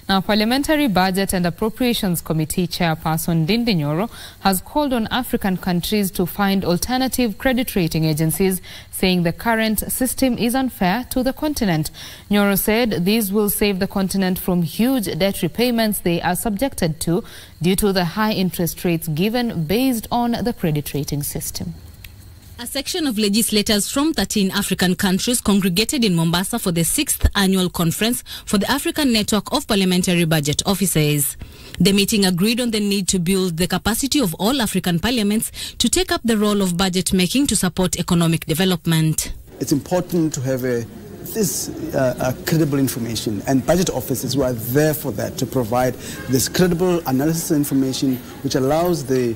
Now, Parliamentary Budget and Appropriations Committee Chairperson Ndindi Nyoro has called on African countries to find alternative credit rating agencies, saying the current system is unfair to the continent. Nyoro said these will save the continent from huge debt repayments they are subjected to due to the high interest rates given based on the credit rating system. A section of legislators from 13 African countries congregated in Mombasa for the 6th annual conference for the African Network of Parliamentary Budget Officers. The meeting agreed on the need to build the capacity of all African parliaments to take up the role of budget making to support economic development. It's important to have credible information, and budget officers were there for that, to provide this credible analysis information which allows the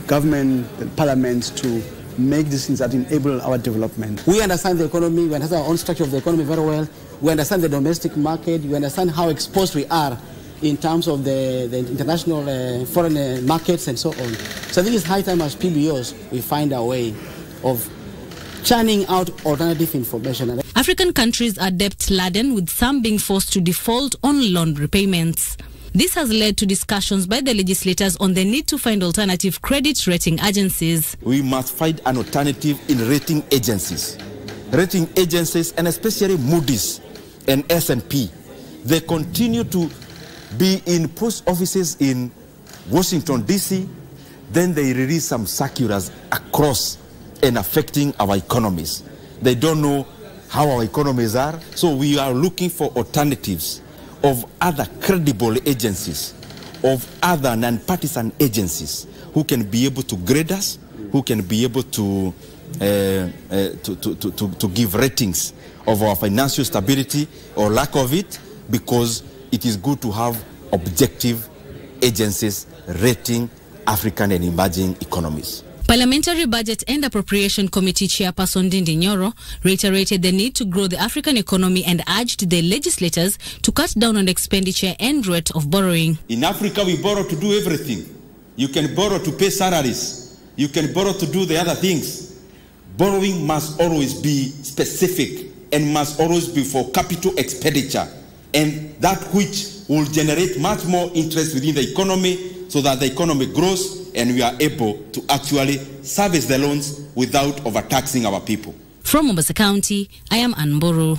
government, the parliament, to make decisions that enable our development. We understand the economy, we understand our own structure of the economy very well, we understand the domestic market, we understand how exposed we are in terms of the international foreign markets and so on. So I think it's high time as PBOs we find a way of churning out alternative information. African countries are debt-laden, with some being forced to default on loan repayments. This has led to discussions by the legislators on the need to find alternative credit rating agencies. We must find an alternative in rating agencies. Rating agencies, and especially Moody's and S&P, they continue to be in post offices in Washington, D.C., then they release some circulars across and affecting our economies. They don't know how our economies are, so we are looking for alternatives of other credible agencies, of other non-partisan agencies who can be able to grade us, who can be able to give ratings of our financial stability or lack of it, because it is good to have objective agencies rating African and emerging economies. Parliamentary Budget and Appropriation Committee Chairperson Ndindi Nyoro reiterated the need to grow the African economy and urged the legislators to cut down on expenditure and rate of borrowing. In Africa, we borrow to do everything. You can borrow to pay salaries. You can borrow to do the other things. Borrowing must always be specific and must always be for capital expenditure, and that which will generate much more interest within the economy, so that the economy grows and we are able to actually service the loans without overtaxing our people. From Mombasa County, I am Ann Mburu.